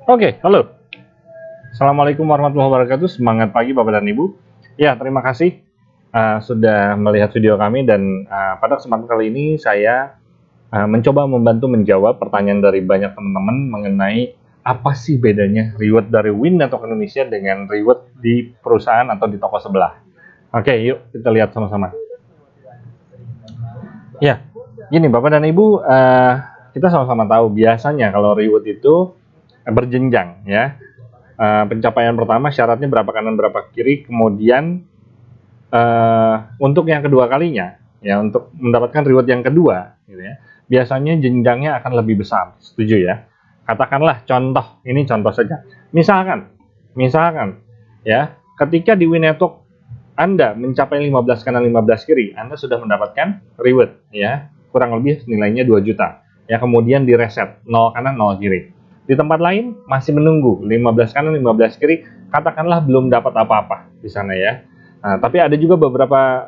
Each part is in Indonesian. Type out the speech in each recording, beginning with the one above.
Oke, halo. Assalamualaikum warahmatullahi wabarakatuh. Semangat pagi Bapak dan Ibu. Ya, terima kasih sudah melihat video kami dan pada kesempatan kali ini saya mencoba membantu menjawab pertanyaan dari banyak teman-teman mengenai apa sih bedanya reward dari Win Network Indonesia dengan reward di perusahaan atau di toko sebelah. Oke, yuk kita lihat sama-sama. Ya, gini Bapak dan Ibu, kita sama-sama tahu biasanya kalau reward itu berjenjang ya. Pencapaian pertama syaratnya berapa kanan berapa kiri, kemudian untuk yang kedua kalinya ya, untuk mendapatkan reward yang kedua gitu ya, biasanya jenjangnya akan lebih besar. Setuju ya? Katakanlah contoh, ini contoh saja. Misalkan ya, ketika di Win Network Anda mencapai 15 kanan 15 kiri, Anda sudah mendapatkan reward ya, kurang lebih nilainya 2 juta. Ya, kemudian di reset 0 kanan 0 kiri. Di tempat lain masih menunggu 15 kanan 15 kiri, katakanlah belum dapat apa-apa di sana ya. Nah, tapi ada juga beberapa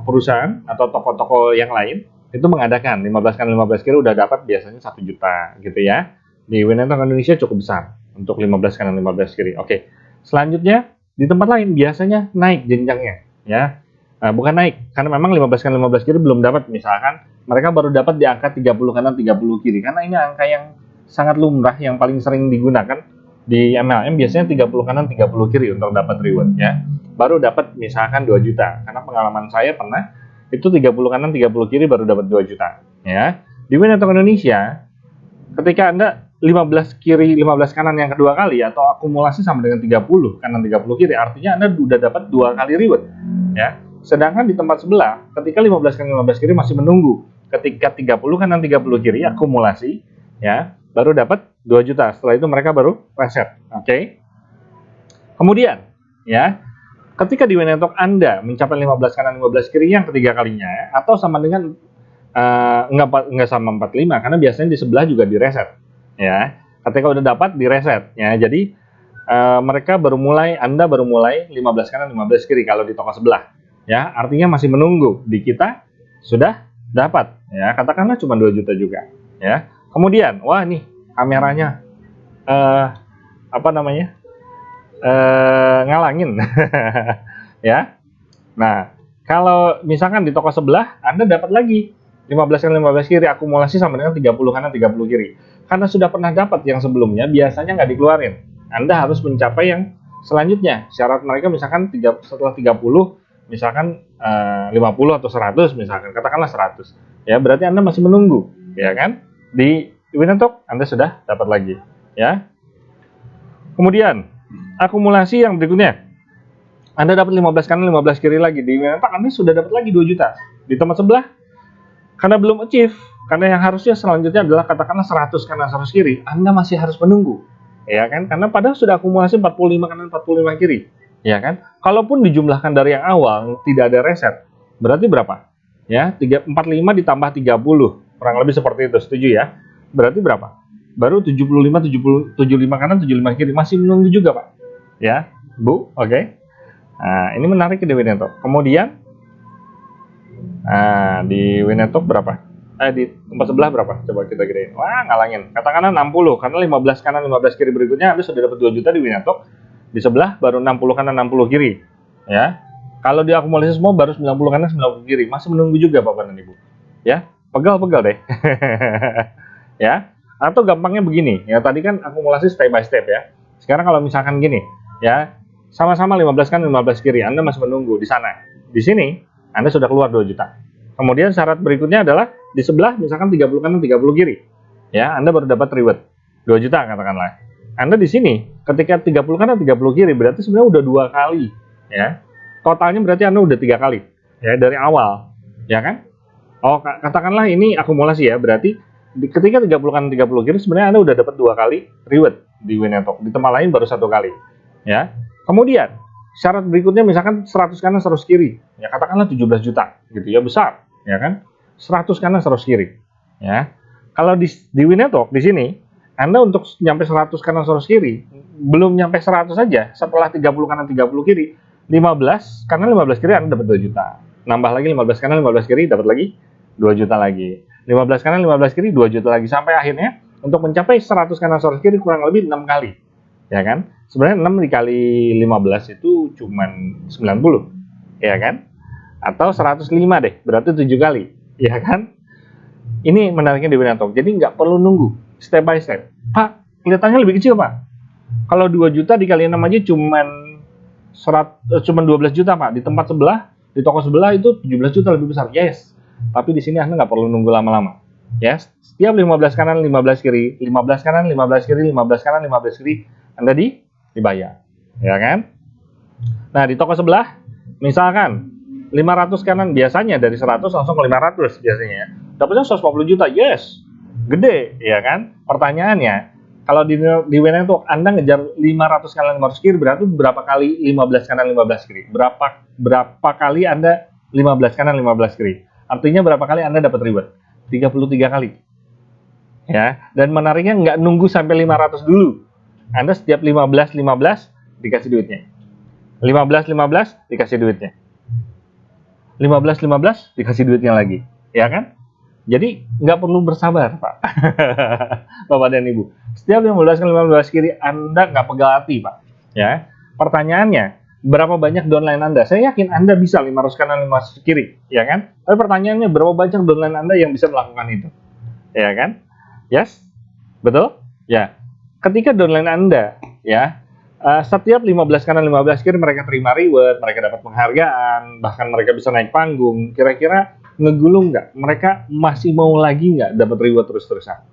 perusahaan atau toko-toko yang lain itu mengadakan 15 kanan 15 kiri udah dapat biasanya 1 juta gitu ya. Di Win Network Indonesia cukup besar untuk 15 kanan 15 kiri. Oke. Selanjutnya di tempat lain biasanya naik jenjangnya ya. Bukan naik karena memang 15 kanan 15 kiri belum dapat, misalkan mereka baru dapat di angka 30 kanan 30 kiri karena ini angka yang sangat lumrah yang paling sering digunakan di MLM, biasanya 30 kanan 30 kiri untuk dapat reward ya. Baru dapat misalkan 2 juta. Karena pengalaman saya pernah itu 30 kanan 30 kiri baru dapat 2 juta ya. Di Win Network Indonesia ketika Anda 15 kiri 15 kanan yang kedua kali atau akumulasi sama dengan 30 kanan 30 kiri, artinya Anda sudah dapat 2 kali reward ya. Sedangkan di tempat sebelah ketika 15 kanan 15 kiri masih menunggu, ketika 30 kanan 30 kiri akumulasi ya, baru dapat 2 juta. Setelah itu mereka baru reset. Oke. Kemudian ya, ketika di Win Network Anda mencapai 15 kanan 15 kiri yang ketiga kalinya atau sama dengan enggak sama 45 karena biasanya di sebelah juga di reset ya. Ketika udah dapat di reset ya. Jadi Anda baru mulai 15 kanan 15 kiri kalau di toko sebelah ya. Artinya masih menunggu. Di kita sudah dapat ya. Katakanlah cuma 2 juta juga ya. Kemudian, wah nih kameranya ngalangin ya. Nah, kalau misalkan di toko sebelah Anda dapat lagi 15 kanan 15 kiri akumulasi sama dengan 30 kanan 30 kiri. Karena sudah pernah dapat yang sebelumnya, biasanya nggak dikeluarin. Anda harus mencapai yang selanjutnya. Syarat mereka misalkan setelah 30 misalkan 50 atau 100 misalkan, katakanlah 100. Ya, berarti Anda masih menunggu, ya kan? Di Win Network Anda sudah dapat lagi ya. Kemudian akumulasi yang berikutnya, Anda dapat 15 kanan 15 kiri lagi. Di Win Network Anda sudah dapat lagi 2 juta. Di tempat sebelah karena belum achieve, karena yang harusnya selanjutnya adalah katakanlah 100 kanan 100 kiri, Anda masih harus menunggu ya kan, karena padahal sudah akumulasi 45 kanan 45 kiri ya kan. Kalaupun dijumlahkan dari yang awal tidak ada reset, berarti berapa ya? 45 ditambah 30 kurang lebih seperti itu, setuju ya? Berarti berapa? Baru 75 kanan 75 kiri, masih menunggu juga Pak ya Bu. Oke. Nah, ini menarik di Win Network. Kemudian di Win Network berapa? Di tempat sebelah berapa? Coba kita gedein. Wah, ngalangin. Katakanlah 60 karena 15 kanan 15 kiri berikutnya Anda sudah dapat 2 juta di Win Network. Di sebelah baru 60 kanan 60 kiri ya. Kalau diakumulasi semua baru 90 kanan 90 kiri, masih menunggu juga Bapak dan Ibu ya. Pegal-pegal deh. Ya. Atau gampangnya begini, ya tadi kan akumulasi step by step ya. Sekarang kalau misalkan gini, ya, sama-sama 15 kan 15 kiri, Anda masih menunggu di sana. Di sini Anda sudah keluar 2 juta. Kemudian syarat berikutnya adalah di sebelah misalkan 30 kanan 30 kiri. Ya, Anda baru dapat reward 2 juta katakanlah. Anda di sini ketika 30 kanan 30 kiri berarti sebenarnya udah 2 kali, ya. Totalnya berarti Anda udah 3 kali ya dari awal, ya kan? Oh, katakanlah ini akumulasi ya, berarti ketika 30 kanan 30 kiri sebenarnya Anda udah dapat 2 kali reward di Win Network. Di tempat lain baru 1 kali. Ya. Kemudian syarat berikutnya misalkan 100 kanan 100 kiri. Ya, katakanlah 17 juta gitu ya, besar, ya kan? 100 kanan 100 kiri. Ya. Kalau di Win Network di sini Anda untuk nyampe 100 kanan 100 kiri belum nyampe 100 saja, setelah 30 kanan 30 kiri, 15 kanan 15 kiri Anda dapat 2 juta. Nambah lagi 15 kanan 15 kiri dapat lagi 2 juta lagi. 15 kanan 15 kiri 2 juta lagi sampai akhirnya Untuk mencapai 100 kanan 100 kiri kurang lebih 6 kali. Ya kan? Sebenarnya 6 dikali 15 itu cuman 90. Ya kan? Atau 105 deh, berarti 7 kali. Ya kan? Ini menariknya di Winatalk. Jadi nggak perlu nunggu, step by step. Pak, kelihatannya lebih kecil, Pak. Kalau 2 juta dikali 6 aja cuman 12 juta, Pak. Di tempat sebelah, di toko sebelah itu 17 juta lebih besar. Yes. Tapi di sini Anda nggak perlu nunggu lama-lama. Yes. Setiap 15 kanan, 15 kiri, 15 kanan, 15 kiri, 15 kanan, 15 kiri, Anda dibayar. Ya kan? Nah, di toko sebelah, misalkan 500 kanan, biasanya dari 100 langsung ke 500 biasanya. Dapatnya 140 juta. Yes. Gede, ya kan? Pertanyaannya, kalau di Winatalk Anda ngejar 500 kanan 500 kiri, berarti berapa kali 15 kanan 15 kiri? Berapa kali Anda 15 kanan 15 kiri? Artinya berapa kali Anda dapat reward? 33 kali. Ya, dan menariknya nggak nunggu sampai 500 dulu. Anda setiap 15 dikasih duitnya. 15 dikasih duitnya. 15 dikasih duitnya lagi. Ya kan? Jadi nggak perlu bersabar, Pak. Bapak dan Ibu. Setiap 15 kali 15 kiri Anda nggak pegal hati, Pak. Ya. Pertanyaannya, berapa banyak downline Anda? Saya yakin Anda bisa 500 kanan 500 kiri, ya kan? Tapi pertanyaannya, berapa banyak downline Anda yang bisa melakukan itu? Ya kan? Yes? Betul? Ya. Ketika downline Anda, ya, setiap 15 kanan 15 kiri mereka terima reward, mereka dapat penghargaan, bahkan mereka bisa naik panggung, kira-kira ngegulung nggak? Mereka masih mau lagi nggak dapat reward terus-terusan?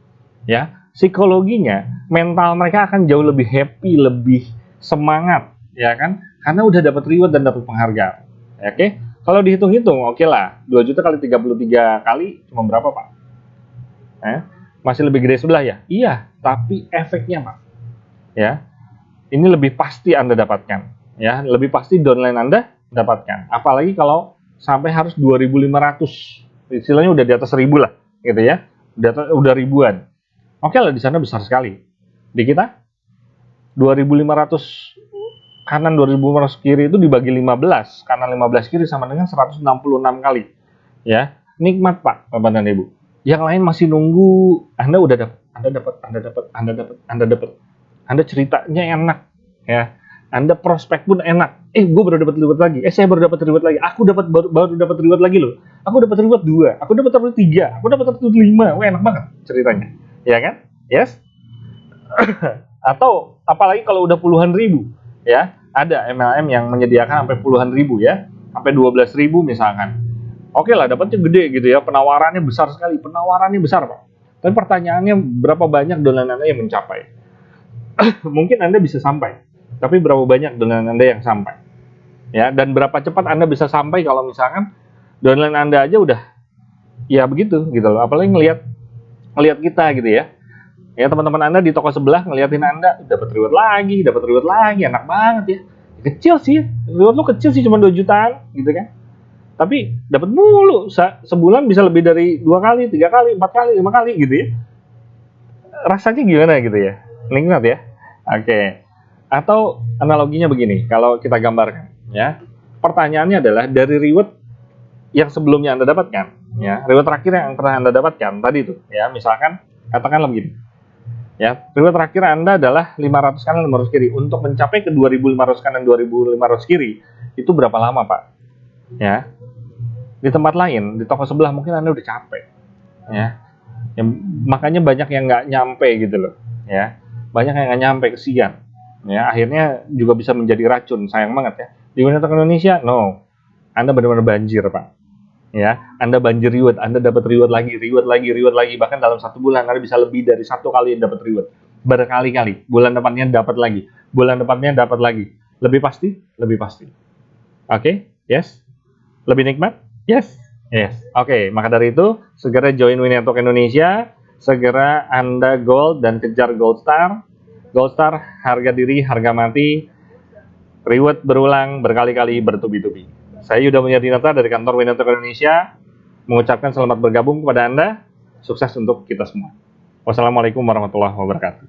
Ya, psikologinya, mental mereka akan jauh lebih happy, lebih semangat, ya kan? Karena udah dapat reward dan dapat penghargaan. Oke? Kalau dihitung-hitung, oke lah, 2 juta kali 33 kali cuma berapa, Pak? Masih lebih gede sebelah ya? Iya, tapi efeknya, Pak. Ya. Ini lebih pasti Anda dapatkan, ya, lebih pasti downline Anda dapatkan. Apalagi kalau sampai harus 2.500, istilahnya udah di atas 1.000 lah, gitu ya, udah ribuan. Oke lah, di sana besar sekali. Di kita 2.500 kanan 2.500 kiri itu dibagi 15, kanan 15 kiri sama dengan 166 kali. Ya, nikmat Pak, Bapak dan Ibu. Yang lain masih nunggu, Anda udah dapat, Anda dapat. Anda ceritanya enak, ya. Anda prospek pun enak. Gue baru dapat reward lagi. Saya baru dapat reward lagi. Aku baru dapat reward lagi loh. Aku dapat reward 2, aku dapat reward 3, aku dapat reward 5. Wah, enak banget ceritanya. Ya kan? Yes? Atau apalagi kalau udah puluhan ribu, ya. Ada MLM yang menyediakan sampai puluhan ribu, ya. Sampai 12.000 misalkan. Oke lah, dapatnya gede gitu ya. Penawarannya besar sekali. Penawarannya besar, Pak. Tapi pertanyaannya, berapa banyak downline Anda yang mencapai? Mungkin Anda bisa sampai, tapi berapa banyak downline Anda yang sampai? Ya, dan berapa cepat Anda bisa sampai kalau misalkan downline Anda aja udah ya begitu gitu loh. Apalagi ngelihat kita gitu ya. Ya, teman-teman Anda di toko sebelah ngeliatin Anda dapat reward lagi, enak banget ya. Kecil sih, reward lu kecil sih, cuma 2 jutaan gitu kan. Tapi dapat mulu, sebulan bisa lebih dari 2 kali, 3 kali, 4 kali, 5 kali gitu ya. Rasanya gimana gitu ya? Nikmat ya. Oke. Atau analoginya begini, kalau kita gambarkan, ya. Pertanyaannya adalah dari reward yang sebelumnya Anda dapatkan, ya. Reward terakhir yang pernah Anda dapatkan tadi itu, ya. Misalkan katakanlah begini. Ya, reward terakhir Anda adalah 500 kanan 500 kiri. Untuk mencapai ke 2.500 kanan 2.500 kiri, itu berapa lama, Pak? Ya. Di tempat lain, di toko sebelah mungkin Anda udah capek. Ya. Makanya banyak yang nggak nyampe gitu loh, ya. Banyak yang nggak nyampe, kesian, ya. Akhirnya juga bisa menjadi racun, sayang banget ya. Di Winatalk Indonesia, no, Anda benar-benar banjir, Pak, ya. Anda banjir reward, Anda dapat reward lagi, bahkan dalam 1 bulan Anda bisa lebih dari 1 kali dapat reward, berkali-kali. Bulan depannya dapat lagi, lebih pasti. Oke, yes, lebih nikmat, yes. Oke, maka dari itu segera join Winatalk Indonesia. Segera Anda gold dan kejar gold star. Gold star, harga diri, harga mati. Reward berulang, berkali-kali, bertubi-tubi. Saya Yuda Mulyadinata dari kantor Winatalk Indonesia mengucapkan selamat bergabung kepada Anda. Sukses untuk kita semua. Wassalamualaikum warahmatullahi wabarakatuh.